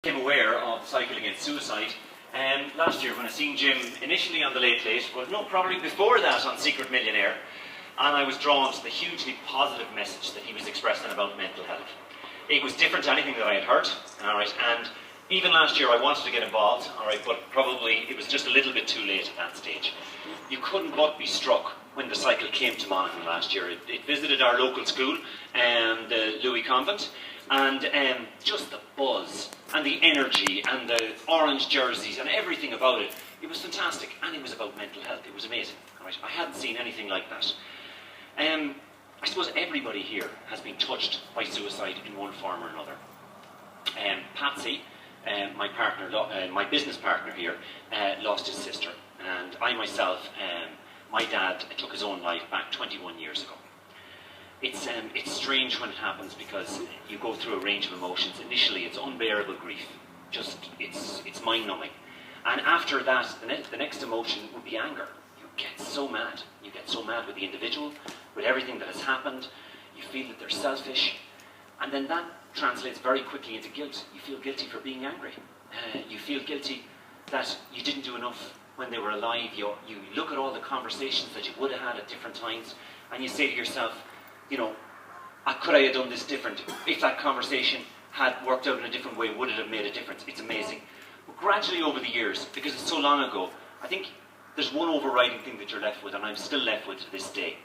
Became aware of Cycle Against Suicide last year when I seen Jim initially on the Late Late, but no, probably before that on Secret Millionaire, and I was drawn to the hugely positive message that he was expressing about mental health. It was different to anything that I had heard, alright, and even last year I wanted to get involved, alright, but probably it was just a little bit too late at that stage. You couldn't but be struck when the cycle came to Monaghan last year. It visited our local school, the Louis Convent, and just the buzz and the energy and the orange jerseys and everything about it. It was fantastic, and it was about mental health. It was amazing. Right? I hadn't seen anything like that. I suppose everybody here has been touched by suicide in one form or another. Patsy, my partner, my business partner here, lost his sister, and I myself, my dad took his own life back 21 years ago. It's strange when it happens because you go through a range of emotions. Initially, it's unbearable grief. It's mind-numbing. And after that, the next emotion would be anger. You get so mad. You get so mad with the individual, with everything that has happened. You feel that they're selfish. And then that translates very quickly into guilt. You feel guilty for being angry. You feel guilty that you didn't do enough when they were alive. You look at all the conversations that you would have had at different times, and you say to yourself, you know, could I have done this different? If that conversation had worked out in a different way, would it have made a difference? It's amazing. But gradually over the years, because it's so long ago, I think there's one overriding thing that you're left with, and I'm still left with to this day.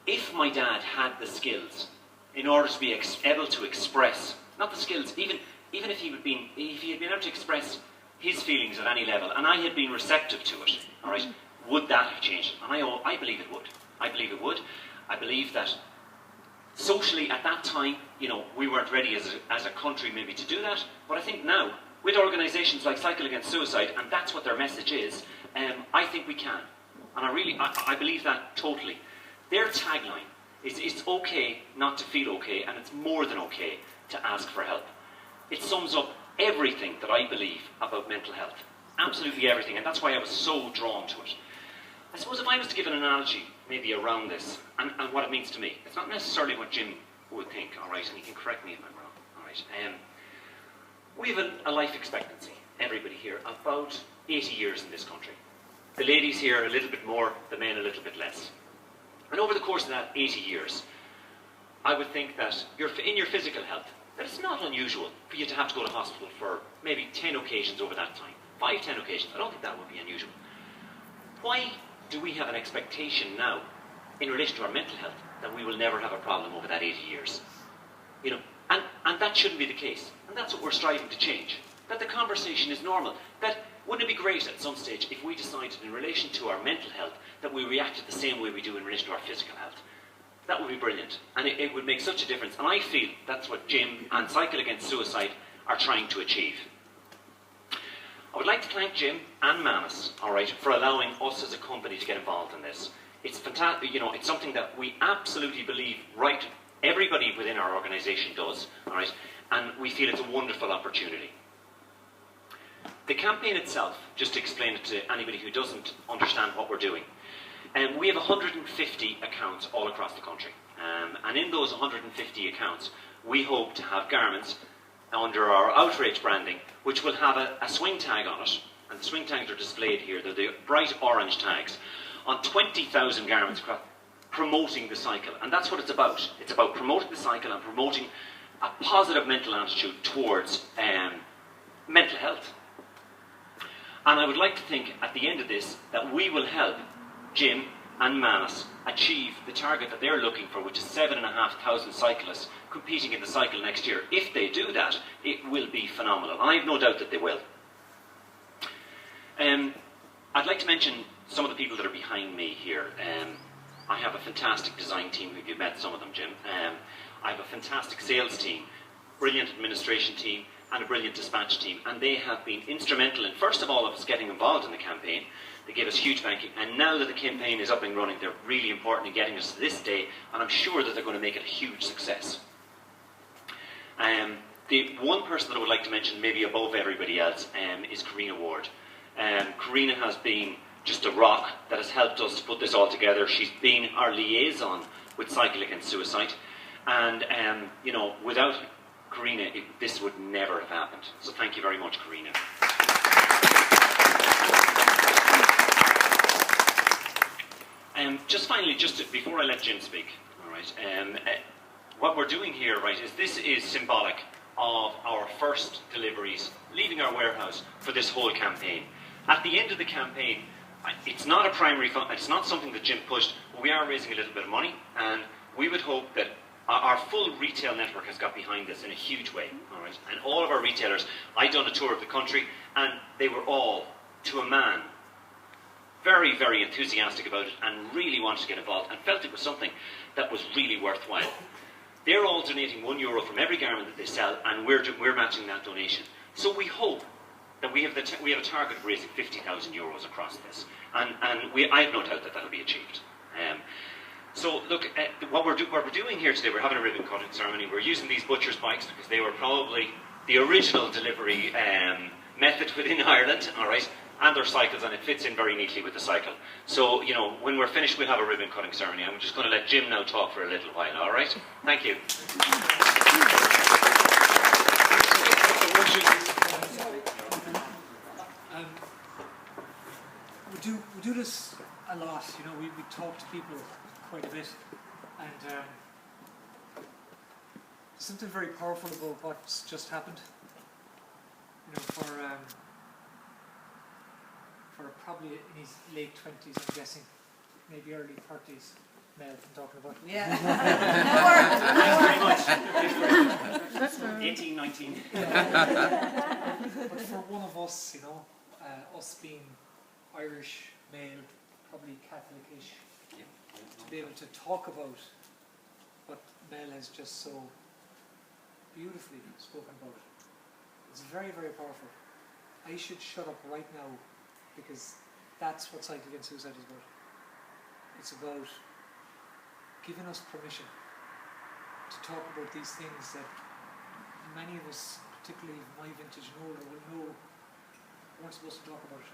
If my dad had the skills in order to be able to express, not the skills, even if he had been able to express his feelings at any level, and I had been receptive to it, all right, would that have changed? And I believe it would. I believe it would. I believe that socially at that time, you know, we weren't ready as a country maybe to do that, but I think now, with organisations like Cycle Against Suicide, and that's what their message is, I think we can. And I believe that totally. Their tagline is, it's okay not to feel okay, and it's more than okay to ask for help. It sums up everything that I believe about mental health. Absolutely everything, and that's why I was so drawn to it. I suppose if I was to give an analogy maybe around this, and what it means to me, it's not necessarily what Jim would think, alright, and he can correct me if I'm wrong, alright. We have a life expectancy, everybody here, about 80 years in this country. The ladies here a little bit more, the men a little bit less. And over the course of that 80 years, I would think that in your physical health, that it's not unusual for you to have to go to hospital for maybe 10 occasions over that time. 5, 10 occasions, I don't think that would be unusual. Why do we have an expectation now, in relation to our mental health, that we will never have a problem over that 80 years? You know, and that shouldn't be the case. And that's what we're striving to change. That the conversation is normal. That wouldn't it be great at some stage if we decided in relation to our mental health that we reacted the same way we do in relation to our physical health? That would be brilliant. And it would make such a difference. And I feel that's what Jim and Cycle Against Suicide are trying to achieve. I would like to thank Jim and Manus, alright, for allowing us as a company to get involved in this. It's fantastic, you know, it's something that we absolutely believe everybody within our organisation does, alright, and we feel it's a wonderful opportunity. The campaign itself, just to explain it to anybody who doesn't understand what we're doing, we have 150 accounts all across the country, and in those 150 accounts, we hope to have garments under our OUTRAGE branding, which will have a swing tag on it, and the swing tags are displayed here. They're the bright orange tags on 20,000 garments promoting the cycle, and that's what it's about. It's about promoting the cycle and promoting a positive mental attitude towards mental health. And I would like to think at the end of this that we will help Jim and Manus achieve the target that they're looking for, which is 7,500 cyclists competing in the cycle next year. If they do that, it will be phenomenal. And I have no doubt that they will. I'd like to mention some of the people that are behind me here. I have a fantastic design team. You've met some of them, Jim. I have a fantastic sales team, brilliant administration team, and a brilliant dispatch team. And they have been instrumental in, first of all, of us getting involved in the campaign. They gave us huge banking, and now that the campaign is up and running, they're really important in getting us to this day, and I'm sure that they're going to make it a huge success. The one person that I would like to mention, maybe above everybody else, is Karina Ward. Karina has been just a rock that has helped us to put this all together. She's been our liaison with Cycle Against Suicide, and you know, without Karina, this would never have happened. So thank you very much, Karina. Just finally, before I let Jim speak, all right, what we're doing here, right, is this is symbolic of our first deliveries leaving our warehouse for this whole campaign. At the end of the campaign, it's not a primary fund, it's not something that Jim pushed, but we are raising a little bit of money, and we would hope that our full retail network has got behind this in a huge way, all right? And all of our retailers, I'd done a tour of the country, and they were all, to a man, very, very enthusiastic about it and really wanted to get involved and felt it was something that was really worthwhile. They're all donating €1 from every garment that they sell, and we're matching that donation. So we hope that we have a target of raising €50,000 across this, and I have no doubt that that'll be achieved. So look, what we're doing here today, we're having a ribbon cutting ceremony. We're using these butcher's bikes because they were probably the original delivery method within Ireland, all right? And their cycles, and it fits in very neatly with the cycle. So, you know, when we're finished, we'll have a ribbon cutting ceremony. I'm just going to let Jim now talk for a little while, all right? Thank you. We do this a lot, you know, we talk to people quite a bit, and there's something very powerful about what's just happened. You know, for probably in his late 20s, I'm guessing, maybe early 30s, Mel, I'm talking about. Yeah. Thanks very much. 18, 19. But for one of us, you know, us being Irish, male, probably Catholic-ish, to be able to talk about what Mel has just so beautifully spoken about, it's very, very powerful. I should shut up right now, because that's what Cycle Against Suicide is about. It's about giving us permission to talk about these things that many of us, particularly my vintage and older, will know we weren't supposed to talk about it.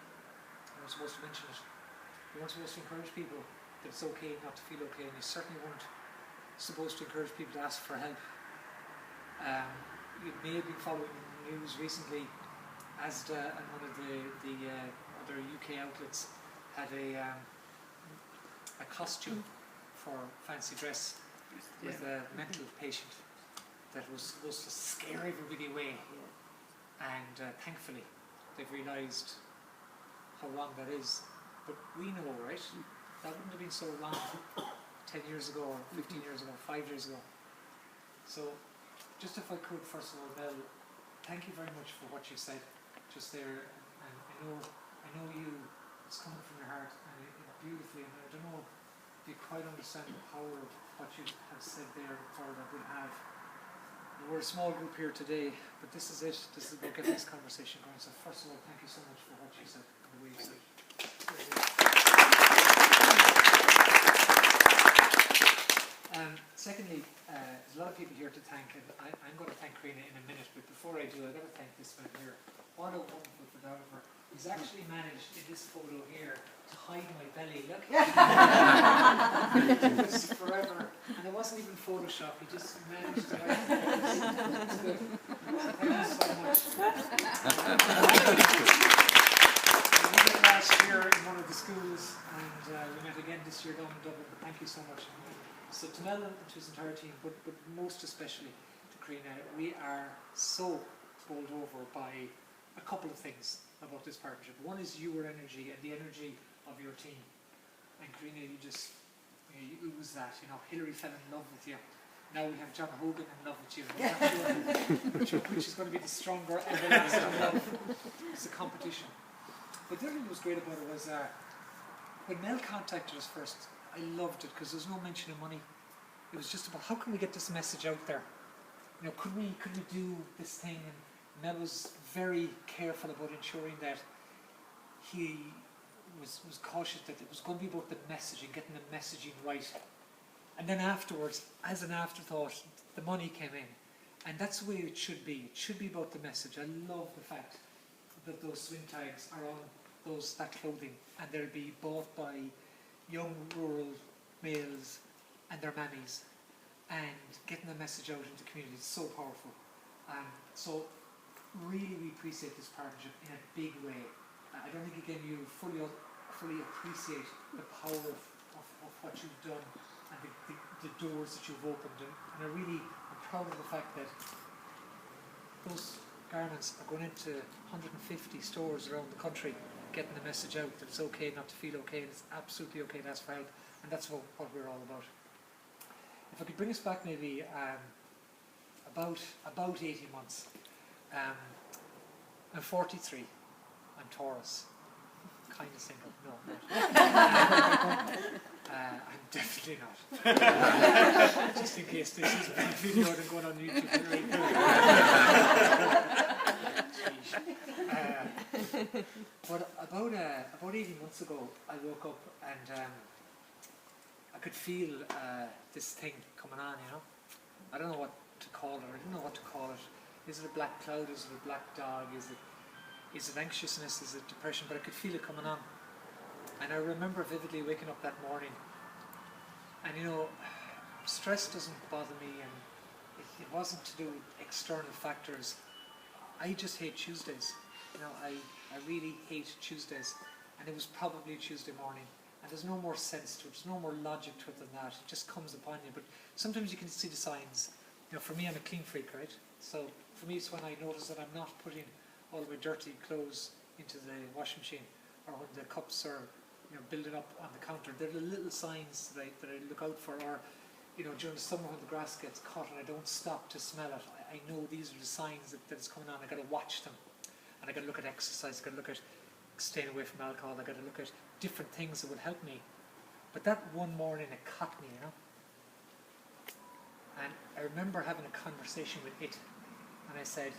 We weren't supposed to mention it. We weren't supposed to encourage people that it's okay not to feel okay, and you certainly weren't supposed to encourage people to ask for help. You may have been following the news recently, Asda and one of the other UK outlets had a costume for fancy dress with a mental patient that was supposed to scare everybody away, and thankfully they've realised how wrong that is. But we know, right, that wouldn't have been so wrong 10 years ago, or 15 years ago, 5 years ago. So just if I could, first of all, Mel, thank you very much for what you said just there, and I know you, it's coming from your heart, and beautifully, and I don't know if you quite understand the power of what you have said there, the power that we have. We're a small group here today, but this is it. This is about getting this conversation going. So first of all, thank you so much for what you said and the way you said it. Secondly, there's a lot of people here to thank, and I'm going to thank Karina in a minute, but before I do, I've got to thank this man here. What a wonderful photographer. He's actually managed in this photo here to hide my belly. Look. It took us forever, and it wasn't even Photoshop. He just managed to hide my belly. It's good. Thank you so much. We met last year in one of the schools, and we met again this year down in Dublin. Thank you so much. So to Mel and to his entire team, but most especially to Karina, we are so bowled over by a couple of things about this partnership. One is your energy and the energy of your team. And Karina, you ooze that. You know, Hillary fell in love with you. Now we have John Hogan in love with you. Which is going to be the stronger everlasting love. It's a competition. But the other thing that was great about it was when Mel contacted us first, I loved it because there's no mention of money. It was just about how can we get this message out there? You know, could we do this thing? And Mel was very careful about ensuring that he was cautious that it was going to be about the messaging, getting the messaging right. And then afterwards, as an afterthought, the money came in. And that's the way it should be. It should be about the message. I love the fact that those swing tags are on that clothing, and they'll be bought by young rural males and their mammies, and getting the message out into the community is so powerful. So really we appreciate this partnership in a big way. I don't think again you fully appreciate the power of what you've done and the doors that you've opened, and I'm proud of the fact that those garments are going into 150 stores around the country, getting the message out that it's okay not to feel okay, and it's absolutely okay to ask for help, and that's what we're all about. If I could bring us back maybe about 18 months. I'm 43. I'm Taurus. Kind of single. No. I'm definitely not. Just in case this is a bad video and going on YouTube right now. But about 18 months ago, I woke up and I could feel this thing coming on, you know. I don't know what to call it. I didn't know what to call it. Is it a black cloud? Is it a black dog? Is it anxiousness? Is it depression? But I could feel it coming on. And I remember vividly waking up that morning. And you know, stress doesn't bother me, and it wasn't to do with external factors. I just hate Tuesdays. You know, I really hate Tuesdays. And it was probably Tuesday morning. And there's no more sense to it. There's no more logic to it than that. It just comes upon you. But sometimes you can see the signs. You know, for me, I'm a clean freak, right? So for me, it's when I notice that I'm not putting all my dirty clothes into the washing machine, or when the cups are, you know, building up on the counter. They're the little signs that I look out for. Or, you know, during the summer when the grass gets cut and I don't stop to smell it, I know these are the signs that it's coming on. I got to watch them, and I got to look at exercise. I got to look at staying away from alcohol. I got to look at different things that would help me. But that one morning, it caught me, you know. And I remember having a conversation with it, and I said,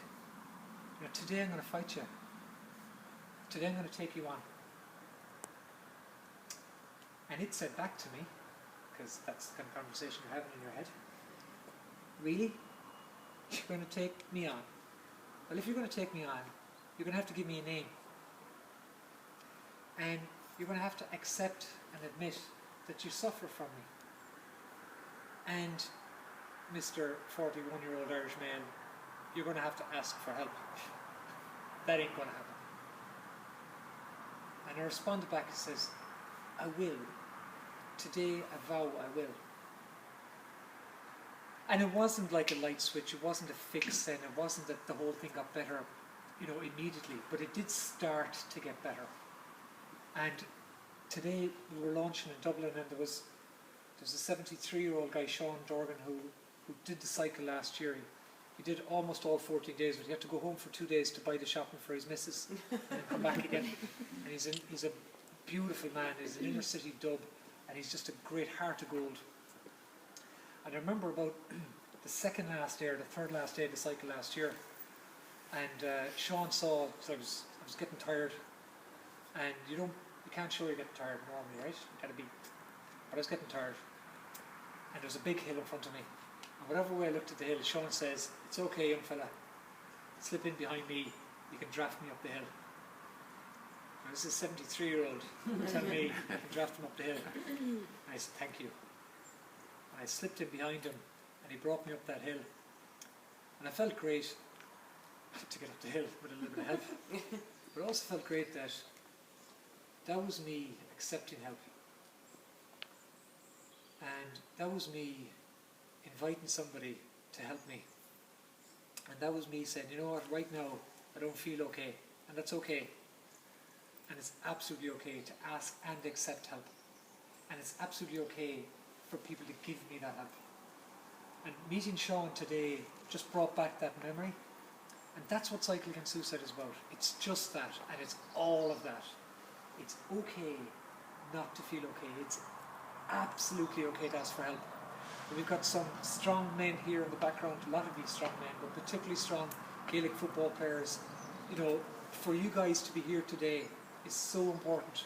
you know, today I'm going to fight you. Today I'm going to take you on. And it said back to me, because that's the kind of conversation you're having in your head, really? You're going to take me on? Well, if you're going to take me on, you're going to have to give me a name. And you're going to have to accept and admit that you suffer from me. And Mr. 41-year-old Irish man, you're going to have to ask for help. That ain't going to happen. And I responded back and says, I will. Today I vow I will. And it wasn't like a light switch, it wasn't a fix, and it wasn't that the whole thing got better, you know, immediately, but it did start to get better. And today we were launching in Dublin, and there's a 73-year-old guy, Sean Dorgan, who did the cycle last year. He did almost all 14 days, but he had to go home for 2 days to buy the shopping for his missus and then come back again. And he's a beautiful man. He's an inner city dub, and he's just a great heart of gold. And I remember about the second last day or the third last day of the cycle last year, and Sean saw, so I was getting tired, and you can't show you're getting tired normally, right? You gotta be. But I was getting tired, and there was a big hill in front of me. And whatever way I looked at the hill, Sean says, "It's okay, young fella. Slip in behind me. You can draft me up the hill." And this is a 73-year-old telling me I can draft him up the hill. And I said, "Thank you." And I slipped in behind him, and he brought me up that hill. And I felt great to get up the hill with a little bit of help. But I also felt great that that was me accepting help. And that was me inviting somebody to help me. And that was me saying, you know what, right now I don't feel okay. And that's okay. And it's absolutely okay to ask and accept help. And it's absolutely okay for people to give me that help. And meeting Sean today just brought back that memory. And that's what Cycle Against Suicide is about. It's just that, and it's all of that. It's okay not to feel okay. It's absolutely okay to ask for help. And we've got some strong men here in the background, a lot of these strong men, but particularly strong Gaelic football players. You know, for you guys to be here today is so important.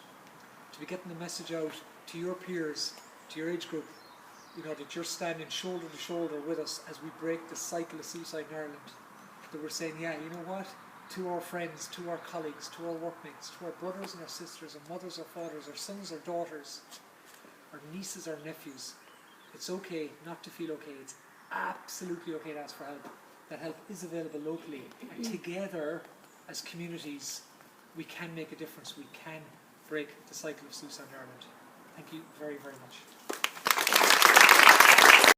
To be getting the message out to your peers, to your age group, you know, that you're standing shoulder to shoulder with us as we break the cycle of suicide in Ireland. That we're saying, yeah, you know what? To our friends, to our colleagues, to our workmates, to our brothers and our sisters, our mothers, our fathers, our sons, our daughters, our nieces, our nephews. It's okay not to feel okay. It's absolutely okay to ask for help. that help is available locally, and together as communities we can make a difference, we can break the cycle of suicide in Ireland. Thank you very, very much.